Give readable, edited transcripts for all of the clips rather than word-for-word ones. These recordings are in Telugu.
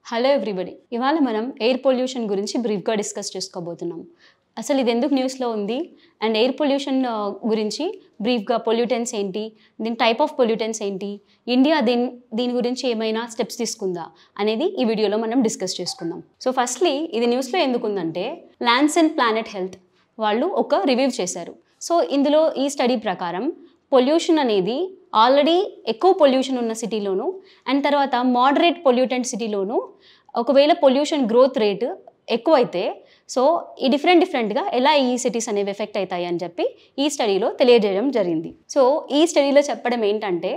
Hello everybody. ఇవాళ మనం ఎయిర్ పొల్యూషన్ గురించి బ్రీఫ్గా డిస్కస్ చేసుకోబోతున్నాం. అసలు ఇది ఎందుకు న్యూస్లో ఉంది అండ్ ఎయిర్ పొల్యూషన్ గురించి బ్రీఫ్గా పొల్యూటెన్స్ ఏంటి, దీని టైప్ ఆఫ్ పొల్యూటెన్స్ ఏంటి, ఇండియా దీని గురించి ఏమైనా స్టెప్స్ తీసుకుందా అనేది ఈ వీడియోలో మనం డిస్కస్ చేసుకుందాం. సో ఫస్ట్లీ ఇది న్యూస్లో ఎందుకు ఉందంటే ల్యాన్సెట్ ప్లానెట్ హెల్త్ వాళ్ళు ఒక రివ్యూ చేశారు. సో ఇందులో ఈ స్టడీ ప్రకారం పొల్యూషన్ అనేది ఆల్రెడీ ఎక్కువ పొల్యూషన్ ఉన్న సిటీలోను అండ్ తర్వాత మోడరేట్ పొల్యూటెంట్ సిటీలోను ఒకవేళ పొల్యూషన్ గ్రోత్ రేటు ఎక్కువైతే సో ఈ డిఫరెంట్గా ఎలా ఈ సిటీస్ అనేవి ఎఫెక్ట్ అవుతాయి అని చెప్పి ఈ స్టడీలో తెలియజేయడం జరిగింది. సో ఈ స్టడీలో చెప్పడం ఏంటంటే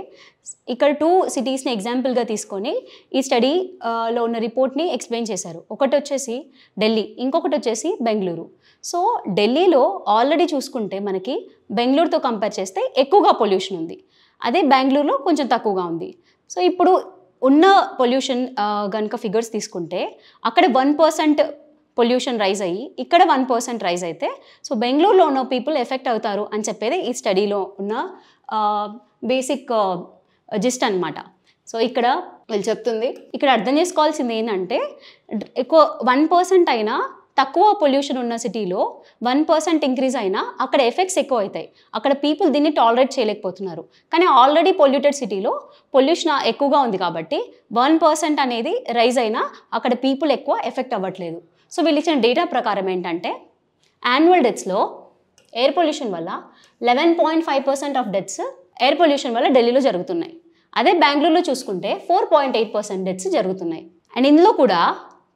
ఇక్కడ 2 సిటీస్ని ఎగ్జాంపుల్గా తీసుకొని ఈ స్టడీలో ఉన్న రిపోర్ట్ని ఎక్స్ప్లెయిన్ చేశారు. ఒకటి వచ్చేసి ఢిల్లీ, ఇంకొకటి వచ్చేసి బెంగళూరు. సో ఢిల్లీలో ఆల్రెడీ చూసుకుంటే మనకి బెంగళూరుతో కంపేర్ చేస్తే ఎక్కువగా పొల్యూషన్ ఉంది, అదే బెంగళూరులో కొంచెం తక్కువగా ఉంది. సో ఇప్పుడు ఉన్న పొల్యూషన్ కనుక ఫిగర్స్ తీసుకుంటే అక్కడ 1% పొల్యూషన్ రైజ్ అయ్యి ఇక్కడ 1% రైజ్ అయితే సో బెంగళూరులో ఉన్న పీపుల్ ఎఫెక్ట్ అవుతారు అని చెప్పేది ఈ స్టడీలో ఉన్న బేసిక్ జిస్ట్ అనమాట. సో ఇక్కడ వీళ్ళు చెప్తుంది, ఇక్కడ అర్థం చేసుకోవాల్సింది ఏంటంటే ఎక్కువ 1% అయినా తక్కువ పొల్యూషన్ ఉన్న సిటీలో 1% ఇంక్రీజ్ అయినా అక్కడ ఎఫెక్ట్స్ ఎక్కువ అవుతాయి, అక్కడ పీపుల్ దీన్ని టాలరేట్ చేయలేకపోతున్నారు. కానీ ఆల్రెడీ పొల్యూటెడ్ సిటీలో పొల్యూషన్ ఎక్కువగా ఉంది కాబట్టి 1% అనేది రైజ్ అయినా అక్కడ పీపుల్ ఎక్కువ ఎఫెక్ట్ అవ్వట్లేదు. సో వీళ్ళు ఇచ్చిన డేటా ప్రకారం ఏంటంటే యాన్యువల్ డెత్స్లో ఎయిర్ పొల్యూషన్ వల్ల 11.5% ఆఫ్ డెత్స్ ఎయిర్ పొల్యూషన్ వల్ల ఢిల్లీలో జరుగుతున్నాయి. అదే బెంగళూరులో చూసుకుంటే 4.8% డెత్స్ జరుగుతున్నాయి. అండ్ ఇందులో కూడా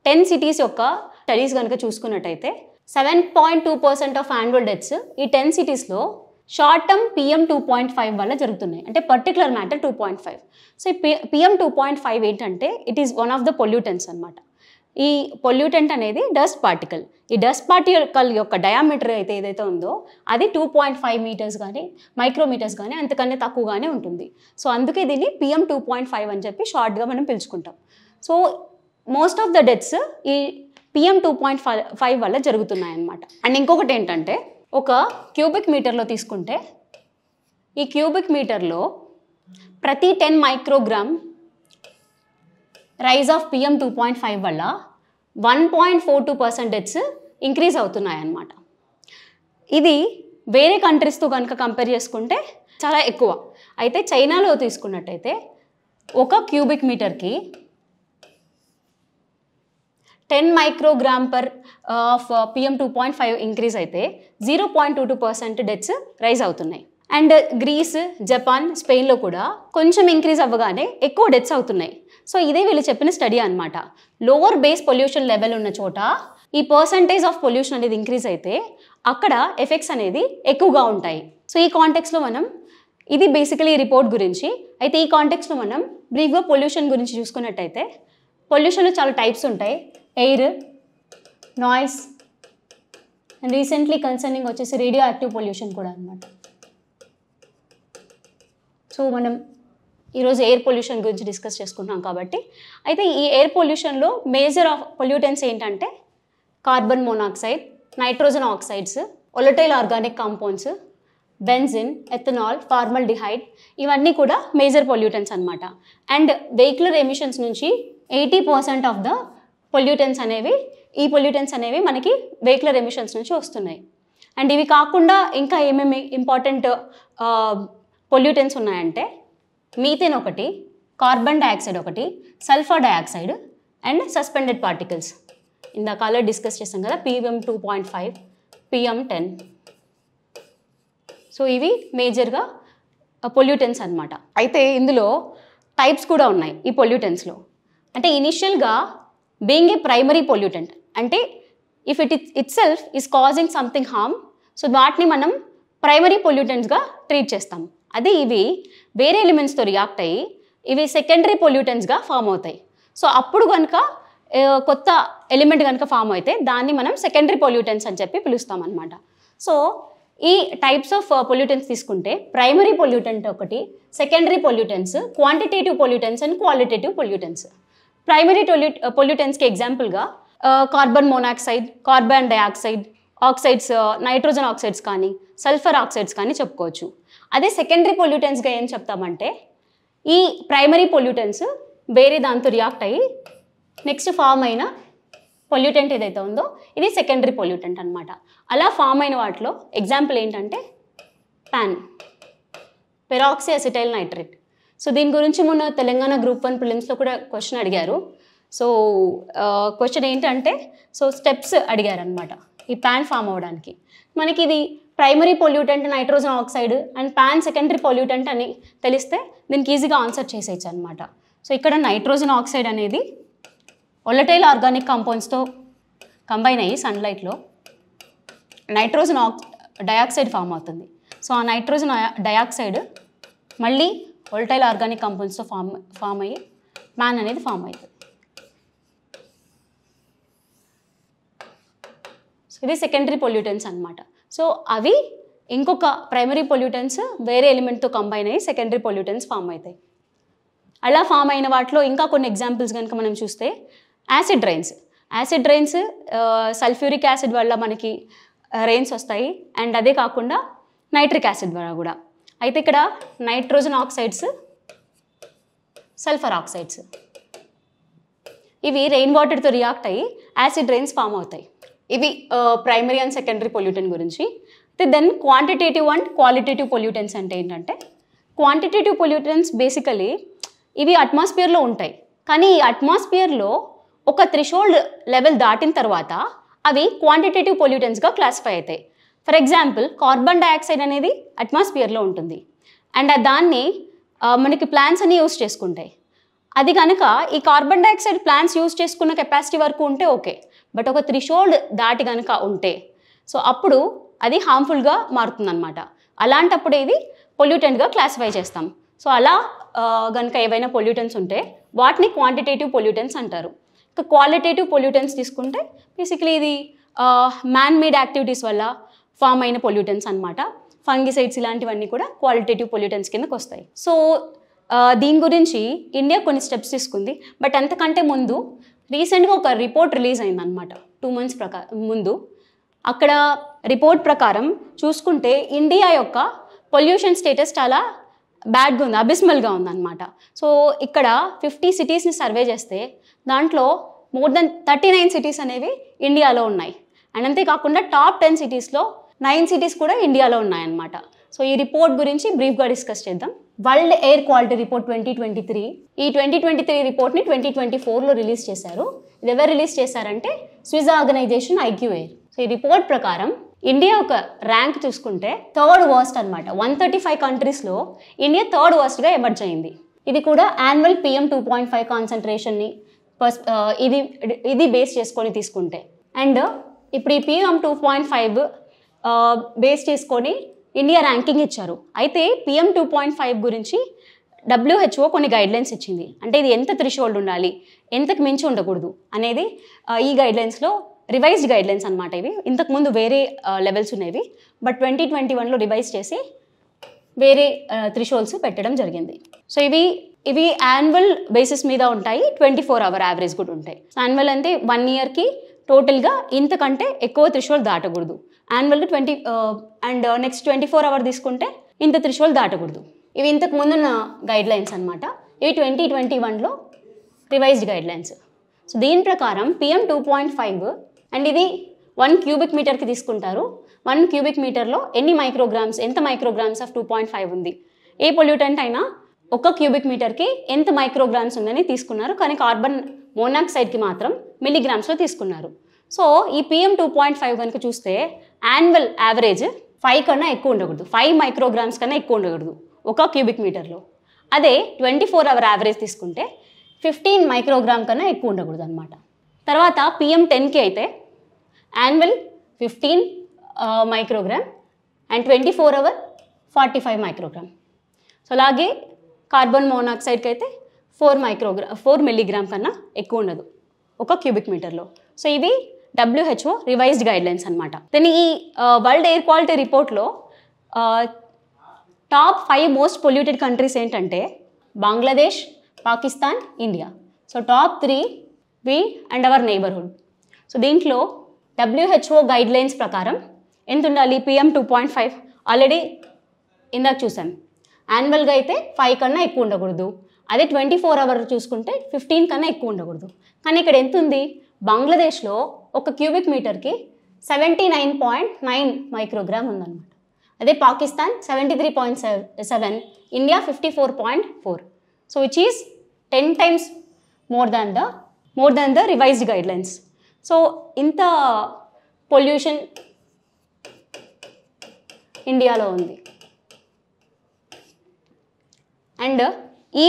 10 సిటీస్ యొక్క స్టడీస్ కనుక చూసుకున్నట్టయితే 7.2% ఆఫ్ యాన్యువల్ డెత్స్ ఈ 10 సిటీస్లో షార్ట్ టర్మ్ PM 2.5 వల్ల జరుగుతున్నాయి, అంటే పర్టికులర్ మ్యాటర్ 2.5. సో ఈ PM 2.5 ఏంటంటే it is one of the pollutants అనమాట. ఈ పొల్యూటెంట్ అనేది డస్ట్ పార్టికల్. ఈ డస్ట్ పార్టికల్ యొక్క డయామీటర్ అయితే ఏదైతే ఉందో అది 2.5 మీటర్స్ కానీ మైక్రోమీటర్స్ కానీ అంతకన్నా తక్కువగానే ఉంటుంది. సో అందుకే దీన్ని PM 2.5 అని చెప్పి షార్ట్గా మనం పిలుచుకుంటాం. So most of the deaths ఈ PM 2.5 వల్ల జరుగుతున్నాయి అన్నమాట. అండ్ ఇంకొకటి ఏంటంటే ఒక క్యూబిక్ మీటర్లో తీసుకుంటే ఈ క్యూబిక్ మీటర్లో ప్రతి 10 మైక్రోగ్రామ్ రైజ్ ఆఫ్ PM 2.5 వల్ల 1.42% డెత్స్ ఇంక్రీజ్ అవుతున్నాయి అన్నమాట. ఇది వేరే కంట్రీస్తో కనుక కంపేర్ చేసుకుంటే చాలా ఎక్కువ. అయితే చైనాలో తీసుకున్నట్టయితే ఒక క్యూబిక్ మీటర్కి 10 microgram per of PM 2.5 increase అయితే 0.22% డెత్స్ రైజ్ అవుతున్నాయి. అండ్ గ్రీస్, జపాన్, స్పెయిన్లో కూడా కొంచెం ఇంక్రీజ్ అవ్వగానే ఎక్కువ డెత్స్ అవుతున్నాయి. సో ఇదే వీళ్ళు చెప్పిన స్టడీ అనమాట. లోవర్ బేస్ పొల్యూషన్ లెవెల్ ఉన్న చోట ఈ పర్సంటేజ్ ఆఫ్ పొల్యూషన్ అనేది ఇంక్రీజ్ అయితే అక్కడ ఎఫెక్ట్స్ అనేది ఎక్కువగా ఉంటాయి. సో ఈ కాంటెక్స్లో మనం ఇది బేసికలీ రిపోర్ట్ గురించి. అయితే ఈ కాంటెక్స్లో మనం బ్రీఫ్గా పొల్యూషన్ గురించి చూసుకున్నట్టయితే పొల్యూషన్లో చాలా టైప్స్ ఉంటాయి. Air, noise and recently concerning వచ్చేసి రేడియో యాక్టివ్ పొల్యూషన్ కూడా అనమాట. సో మనం ఈరోజు ఎయిర్ పొల్యూషన్ గురించి డిస్కస్ చేసుకుంటాం కాబట్టి అయితే ఈ ఎయిర్ పొల్యూషన్లో మేజర్ ఆఫ్ పొల్యూటెంట్స్ ఏంటంటే carbon monoxide, nitrogen oxides, volatile organic compounds, benzene, ethanol, formaldehyde ఇవన్నీ కూడా మేజర్ పొల్యూటెంట్స్ అనమాట. అండ్ వెహికులర్ ఎమిషన్స్ నుంచి 80% ఆఫ్ ద ఈ పొల్యూటెంట్స్ అనేవి మనకి వెహికులర్ ఎమిషన్స్ నుంచి వస్తున్నాయి. అండ్ ఇవి కాకుండా ఇంకా ఏమేమి ఇంపార్టెంట్ పొల్యూటెంట్స్ ఉన్నాయంటే మీథేన్ ఒకటి, కార్బన్ డైఆక్సైడ్ ఒకటి, sulphur dioxide and suspended particles. ఇందాక డిస్కస్ చేస్తాం కదా PM 2.5, PM 10. సో ఇవి మేజర్గా పొల్యూటెంట్స్ అనమాట. అయితే ఇందులో టైప్స్ కూడా ఉన్నాయి ఈ పొల్యూటెంట్స్లో. అంటే ఇనిషియల్గా బీయింగ్ ఏ ప్రైమరీ పొల్యూటెంట్ అంటే if it self is causing something harm so వాటిని మనం ప్రైమరీ పొల్యూటెంట్స్గా ట్రీట్ చేస్తాం. అదే ఇవి వేరే ఎలిమెంట్స్తో రియాక్ట్ అయ్యి ఇవి సెకండరీ పొల్యూటెంట్స్గా ఫామ్ అవుతాయి. సో అప్పుడు కనుక కొత్త ఎలిమెంట్ కనుక ఫామ్ అయితే దాన్ని మనం సెకండరీ పొల్యూటెంట్స్ అని చెప్పి పిలుస్తాం అనమాట. సో ఈ టైప్స్ ఆఫ్ పొల్యూటెంట్స్ తీసుకుంటే ప్రైమరీ పొల్యూటెంట్ ఒకటి, secondary pollutants, quantitative pollutants and qualitative pollutants. Primary పొల్యూటెంట్స్కి ఎగ్జాంపుల్గా carbon monoxide, carbon dioxide, oxides, nitrogen oxides కానీ సల్ఫర్ ఆక్సైడ్స్ కానీ చెప్పుకోవచ్చు. అదే సెకండరీ పొల్యూటెంట్స్గా ఏం చెప్తామంటే ఈ ప్రైమరీ పొల్యూటెంట్స్ వేరే దాంతో రియాక్ట్ అయ్యి నెక్స్ట్ ఫామ్ అయిన పొల్యూటెంట్ ఏదైతే ఉందో ఇది సెకండరీ పొల్యూటెంట్ అనమాట. అలా ఫామ్ అయిన వాటిలో ఎగ్జాంపుల్ ఏంటంటే pan, peroxy acetyl nitrate. So దీని గురించి మొన్న తెలంగాణ గ్రూప్ 1 ప్రిలిమ్స్లో కూడా క్వశ్చన్ అడిగారు. సో క్వశ్చన్ ఏంటంటే సో స్టెప్స్ అడిగారనమాట ఈ పాన్ ఫామ్ అవ్వడానికి. మనకి ఇది primary pollutant nitrogen oxide and pan secondary pollutant అని తెలిస్తే దీనికి ఈజీగా ఆన్సర్ చేసేయచ్చు అనమాట. సో ఇక్కడ నైట్రోజన్ ఆక్సైడ్ అనేది వొలటైల్ ఆర్గానిక్ కాంపౌండ్స్తో కంబైన్ అయ్యి సన్లైట్లో నైట్రోజన్ డయాక్సైడ్ ఫామ్ అవుతుంది. సో ఆ నైట్రోజన్ డయాక్సైడ్ మళ్ళీ వొలటైల్ ఆర్గానిక్ కాంపౌండ్స్తో ఫామ్ అయ్యి పాన్ అనేది ఫామ్ అవుతుంది. ఇది సెకండరీ పొల్యూటెంట్స్ అనమాట. సో అవి ఇంకొక ప్రైమరీ పొల్యూటెంట్స్ వేరే ఎలిమెంట్తో కంబైన్ అయ్యి సెకండరీ పొల్యూటెంట్స్ ఫామ్ అవుతాయి. అలా ఫామ్ అయిన వాటిలో ఇంకా కొన్ని ఎగ్జాంపుల్స్ కనుక మనం చూస్తే యాసిడ్ రైన్స్ సల్ఫ్యూరిక్ యాసిడ్ వల్ల మనకి రెయిన్స్ వస్తాయి. అండ్ అదే కాకుండా నైట్రిక్ యాసిడ్ వల్ల కూడా. అయితే ఇక్కడ నైట్రోజన్ ఆక్సైడ్స్, సల్ఫర్ ఆక్సైడ్స్ ఇవి రెయిన్ వాటర్తో రియాక్ట్ అయ్యి యాసిడ్ రెయిన్స్ ఫామ్ అవుతాయి. ఇవి ప్రైమరీ అండ్ సెకండరీ పొల్యూటెంట్ గురించి. అయితే then quantitative and qualitative pollutants అంటే ఏంటంటే క్వాంటిటేటివ్ పొల్యూటెంట్స్ బేసికలీ ఇవి అట్మాస్ఫియర్లో ఉంటాయి. కానీ ఈ అట్మాస్ఫియర్లో ఒక థ్రెషోల్డ్ లెవెల్ దాటిన తర్వాత అవి క్వాంటిటేటివ్ పొల్యూటెంట్స్గా క్లాసిఫై అవుతాయి. ఫర్ ఎగ్జాంపుల్ కార్బన్ డయాక్సైడ్ అనేది అట్మాస్ఫియర్లో ఉంటుంది అండ్ దాన్ని మనకి ప్లాంట్స్ అన్ని యూజ్ చేసుకుంటాయి. అది కనుక ఈ కార్బన్ డయాక్సైడ్ ప్లాంట్స్ యూజ్ చేసుకున్న కెపాసిటీ వరకు ఉంటే ఓకే, బట్ ఒక థ్రెషోల్డ్ దాటి కనుక ఉంటే సో అప్పుడు అది హార్మ్ఫుల్గా మారుతుందన్నమాట. అలాంటప్పుడు ఇది పొల్యూటెంట్గా క్లాసిఫై చేస్తాం. సో అలా కనుక ఏవైనా పొల్యూటెంట్స్ ఉంటే వాటిని క్వాంటిటేటివ్ పొల్యూటెంట్స్ అంటారు. ఇంకా క్వాలిటేటివ్ పొల్యూటెంట్స్ తీసుకుంటే బేసిక్లీ ఇది మ్యాన్ మేడ్ యాక్టివిటీస్ వల్ల ఫామ్ అయిన పొల్యూటెంట్స్ అనమాట. ఫంగిసైడ్స్ ఇలాంటివన్నీ కూడా క్వాలిటేటివ్ పొల్యూటెంట్స్ కిందకు వస్తాయి. సో దీని గురించి ఇండియా కొన్ని స్టెప్స్ తీసుకుంది. బట్ అంతకంటే ముందు రీసెంట్గా ఒక రిపోర్ట్ రిలీజ్ అయిందనమాట 2 months ముందు. అక్కడ రిపోర్ట్ ప్రకారం చూసుకుంటే ఇండియా యొక్క పొల్యూషన్ స్టేటస్ చాలా బ్యాడ్గా ఉంది, అబిస్మల్గా ఉందన్నమాట. సో ఇక్కడ 50 cities సర్వే చేస్తే దాంట్లో మోర్ దెన్ 39 cities అనేవి ఇండియాలో ఉన్నాయి. అండ్ అంతేకాకుండా టాప్ 10 cities-లో 9 cities కూడా ఇండియాలో ఉన్నాయన్నమాట. సో ఈ రిపోర్ట్ గురించి బ్రీఫ్గా డిస్కస్ చేద్దాం. వరల్డ్ ఎయిర్ క్వాలిటీ రిపోర్ట్ 2023, ఈ 2023 రిపోర్ట్ని 2024లో రిలీజ్ చేశారు. ఇది ఎవరు రిలీజ్ చేశారంటే స్విస్ ఆర్గనైజేషన్ IQAir. సో ఈ రిపోర్ట్ ప్రకారం ఇండియా ఒక ర్యాంక్ చూసుకుంటే 3rd worst అనమాట. 135 countries-లో ఇండియా 3rd worstగా ఎమర్జ్ అయింది. ఇది కూడా యాన్యువల్ PM 2.5 కాన్సన్ట్రేషన్ని ఇది బేస్ చేసుకొని తీసుకుంటే. అండ్ ఇప్పుడు ఈ PM 2.5 బేస్ చేసుకొని ఇండియా ర్యాంకింగ్ ఇచ్చారు. అయితే PM 2.5 గురించి WHO కొన్ని గైడ్లైన్స్ ఇచ్చింది. అంటే ఇది ఎంత థ్రెషోల్డ్ ఉండాలి, ఎంతకు మించి ఉండకూడదు అనేది ఈ గైడ్లైన్స్లో రివైజ్డ్ గైడ్లైన్స్ అనమాట. ఇవి ఇంతకుముందు వేరే లెవెల్స్ ఉండేవి, బట్ 2021లో రివైజ్ చేసి వేరే థ్రెషోల్డ్స్ పెట్టడం జరిగింది. సో ఇవి యాన్యువల్ బేసిస్ మీద ఉంటాయి, 24 hour యావరేజ్ కూడా ఉంటాయి. సో యాన్యువల్ అంటే 1 yearకి టోటల్గా ఇంతకంటే ఎక్కువ థ్రెషోల్డ్ దాటకూడదు. యాన్యువల్గా 20 అండ్ నెక్స్ట్ 24 hour తీసుకుంటే ఇంత థ్రెషోల్డ్ దాటకూడదు. ఇవి ఇంతకు ముందున్న గైడ్లైన్స్ అనమాట. ఇవి 2021లో రివైజ్డ్ గైడ్లైన్స్. సో దీని ప్రకారం PM 2.5 అండ్ ఇది 1 cubic meterకి తీసుకుంటారు. 1 cubic meterలో ఎంత మైక్రోగ్రామ్స్ ఆఫ్ 2.5 ఉంది. ఏ పొల్యూటెంట్ అయినా 1 cubic meterకి ఎంత మైక్రోగ్రామ్స్ ఉందని తీసుకున్నారు. కానీ కార్బన్ మోనాక్సైడ్కి మాత్రం మిల్లీగ్రామ్స్లో తీసుకున్నారు. సో ఈ PM 2.5 కనుక చూస్తే యాన్యువల్ యావరేజ్ 5 కన్నా ఎక్కువ ఉండకూడదు, 5 మైక్రోగ్రామ్స్ కన్నా ఎక్కువ ఉండకూడదు 1 cubic meterలో. అదే 24 hour యావరేజ్ తీసుకుంటే 15 మైక్రోగ్రామ్ కన్నా ఎక్కువ ఉండకూడదు అనమాట. తర్వాత PM 10కి అయితే annual 15 microgram and 24 hour 45 microgram. So అలాగే కార్బన్ మోనాక్సైడ్కి అయితే 4 మిల్లీగ్రామ్ కన్నా ఎక్కువ ఉండదు 1 cubic meterలో. సో ఇవి WHO రివైజ్డ్ గైడ్లైన్స్ అనమాట. దెన్ ఈ వరల్డ్ ఎయిర్ క్వాలిటీ రిపోర్ట్లో టాప్ 5 మోస్ట్ పొల్యూటెడ్ కంట్రీస్ ఏంటంటే Bangladesh, Pakistan, India. So top 3 we and our neighbourhood. So దీంట్లో WHO గైడ్లైన్స్ ప్రకారం ఎంత ఉండాలి? PM 2.5 ఆల్రెడీ ఇందాక చూసాం. యాన్యువల్గా అయితే 5 కన్నా ఎక్కువ ఉండకూడదు. అదే 24 hours చూసుకుంటే 15 కన్నా ఎక్కువ ఉండకూడదు. కానీ ఇక్కడ ఎంత ఉంది? బంగ్లాదేశ్లో ఒక క్యూబిక్ మీటర్కి 79.9 మైక్రోగ్రామ్ ఉందన్నమాట. అదే Pakistan 73.7, India 54.4. So which is 10 times more than the revised guidelines. So ఇంత పొల్యూషన్ ఇండియాలో ఉంది. అండ్ ఈ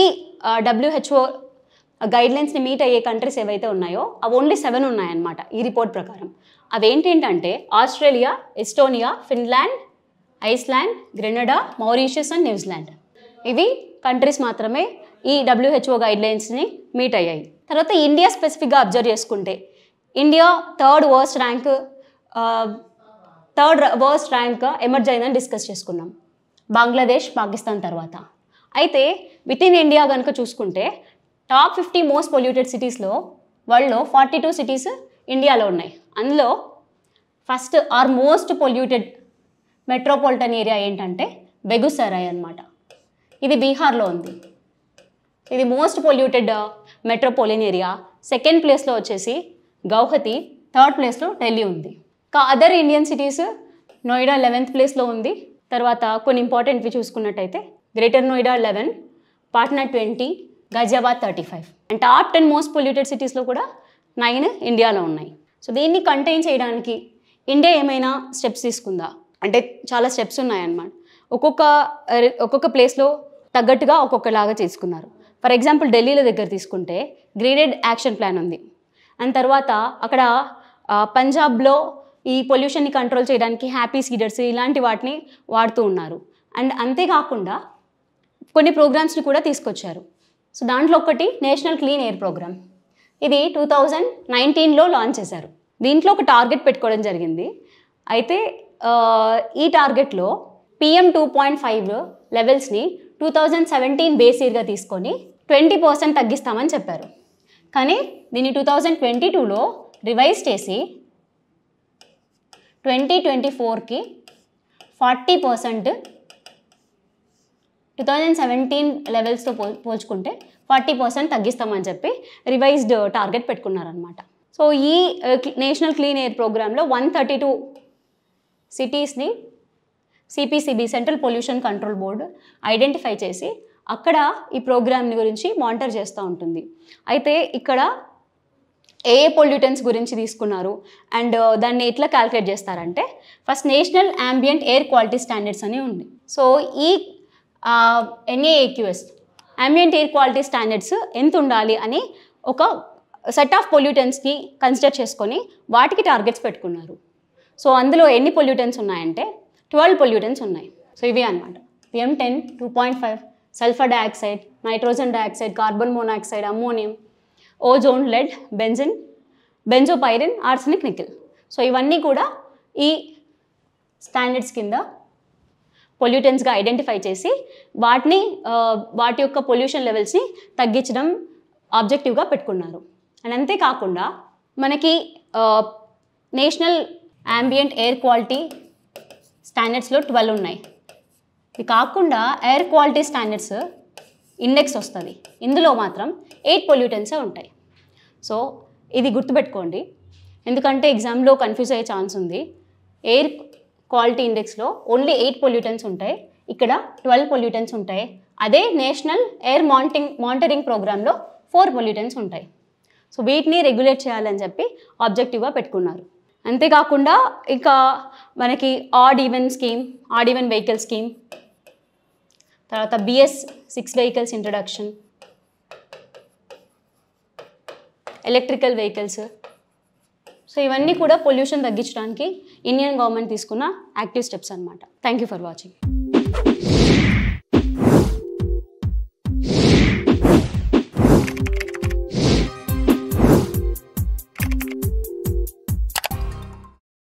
WHO గైడ్లైన్స్ని మీట్ అయ్యే కంట్రీస్ ఏవైతే ఉన్నాయో అవి ఓన్లీ 7 ఉన్నాయన్నమాట ఈ రిపోర్ట్ ప్రకారం. అవేంటంటే Australia, Estonia, Finland, Iceland, Grenada, Mauritius and New Zealand. ఇవి కంట్రీస్ మాత్రమే ఈ WHO గైడ్లైన్స్ని మీట్ అయ్యాయి. తర్వాత ఇండియా స్పెసిఫిక్గా అబ్జర్వ్ చేసుకుంటే India third worst rank emerge అయిందని డిస్కస్ చేసుకున్నాం, బంగ్లాదేశ్, పాకిస్తాన్ తర్వాత. అయితే విత్ ఇన్ ఇండియా కనుక చూసుకుంటే టాప్ 50 మోస్ట్ పొల్యూటెడ్ సిటీస్లో వరల్డ్లో 42 సిటీస్ ఇండియాలో ఉన్నాయి. అందులో first are most polluted metropolitan area ఏంటంటే బెగుసరాయ్ అన్నమాట. ఇది బీహార్లో ఉంది. ఇది most polluted metropolitan area. Second ప్లేస్లో వచ్చేసి గౌహతి, థర్డ్ ప్లేస్లో ఢిల్లీ ఉంది. ఇంకా other Indian cities Noida 11th ప్లేస్లో ఉంది. తర్వాత కొన్ని ఇంపార్టెంట్వి చూసుకున్నట్టయితే greater Noida 11, Patna 20, Ghaziabad 35. And top 10 most polluted సిటీస్లో కూడా 9 ఇండియాలో ఉన్నాయి. సో దీన్ని కంటైన్ చేయడానికి ఇండియా ఏమైనా స్టెప్స్ తీసుకుందా అంటే చాలా స్టెప్స్ ఉన్నాయన్నమాట. ఒక్కొక్క ప్లేస్లో తగ్గట్టుగా ఒక్కొక్కలాగా తీసుకున్నారు. ఫర్ ఎగ్జాంపుల్ ఢిల్లీలో దగ్గర తీసుకుంటే గ్రేడెడ్ యాక్షన్ ప్లాన్ ఉంది. అండ్ తర్వాత అక్కడ పంజాబ్లో ఈ పొల్యూషన్ని కంట్రోల్ చేయడానికి హ్యాపీ సీడర్స్ ఇలాంటి వాటిని వాడుతూ ఉన్నారు. అండ్ అంతేకాకుండా కొన్ని ప్రోగ్రామ్స్ని కూడా తీసుకొచ్చారు. సో దాంట్లో ఒకటి నేషనల్ క్లీన్ ఎయిర్ ప్రోగ్రామ్. ఇది 2019లో లాంచ్ చేశారు. దీంట్లో ఒక టార్గెట్ పెట్టుకోవడం జరిగింది. అయితే ఈ టార్గెట్లో PM 2.5 లెవెల్స్ని 2017 బేస్ ఇయర్గా తీసుకొని 20% తగ్గిస్తామని చెప్పారు. కానీ దీన్ని 2022లో రివైజ్ చేసి 2024కి 40%, 2017 లెవెల్స్తో పోల్చుకుంటే 40% తగ్గిస్తామని చెప్పి రివైజ్డ్ టార్గెట్ పెట్టుకున్నారనమాట. సో ఈ నేషనల్ క్లీన్ ఎయిర్ ప్రోగ్రాంలో 132 సిటీస్ని CPCB central pollution control board identify చేసి అక్కడ ఈ ప్రోగ్రామ్ని గురించి మానిటర్ చేస్తూ ఉంటుంది. అయితే ఇక్కడ ఏ పొల్యూటెన్స్ గురించి తీసుకున్నారు అండ్ దాన్ని ఎట్లా క్యాల్కులేట్ చేస్తారంటే first national ambient air quality standards అని ఉంది. సో ఈ NAAQS ambient air quality standards ఎంత ఉండాలి అని ఒక సెట్ ఆఫ్ పొల్యూటెన్స్ని కన్సిడర్ చేసుకొని వాటికి టార్గెట్స్ పెట్టుకున్నారు. సో అందులో ఎన్ని పొల్యూటెన్స్ ఉన్నాయంటే 12 పొల్యూటెన్స్ ఉన్నాయి. సో ఇవి అన్నమాట: PM10, 2.5, sulphur dioxide, nitrogen dioxide, carbon monoxide, ammonium, ozone, lead, benzene, benzopyrene, arsenic, nickel. So ఇవన్నీ కూడా ఈ స్టాండర్డ్స్ కింద పొల్యూటెన్స్గా ఐడెంటిఫై చేసి వాటి యొక్క పొల్యూషన్ లెవెల్స్ని తగ్గించడం ఆబ్జెక్టివ్గా పెట్టుకున్నారు. అండ్ అంతేకాకుండా మనకి నేషనల్ ambient ఎయిర్ క్వాలిటీ స్టాండర్డ్స్లో 12 ఉన్నాయి. ఇది కాకుండా ఎయిర్ క్వాలిటీ స్టాండర్డ్స్ ఇండెక్స్ వస్తుంది. ఇందులో మాత్రం 8 పొల్యూటెన్సే ఉంటాయి. సో ఇది గుర్తుపెట్టుకోండి, ఎందుకంటే ఎగ్జామ్లో కన్ఫ్యూజ్ అయ్యే ఛాన్స్ ఉంది. ఎయిర్ క్వాలిటీ ఇండెక్స్లో ఓన్లీ 8 పొల్యూటెన్స్ ఉంటాయి, ఇక్కడ 12 పొల్యూటెన్స్ ఉంటాయి. అదే నేషనల్ ఎయిర్ మానిటరింగ్ ప్రోగ్రాంలో 4 పొల్యూటెన్స్ ఉంటాయి. సో వీటిని రెగ్యులేట్ చేయాలని చెప్పి ఆబ్జెక్టివ్గా పెట్టుకున్నారు. అంతేకాకుండా ఇంకా మనకి ఆడ్ ఈవెన్ వెహికల్ స్కీమ్, తర్వాత BS6 vehicles introduction, electrical vehicles. So ఇవన్నీ కూడా పొల్యూషన్ తగ్గించడానికి ఇండియన్ గవర్నమెంట్ తీసుకున్న యాక్టివ్ స్టెప్స్ అన్నమాట. Thank you for watching.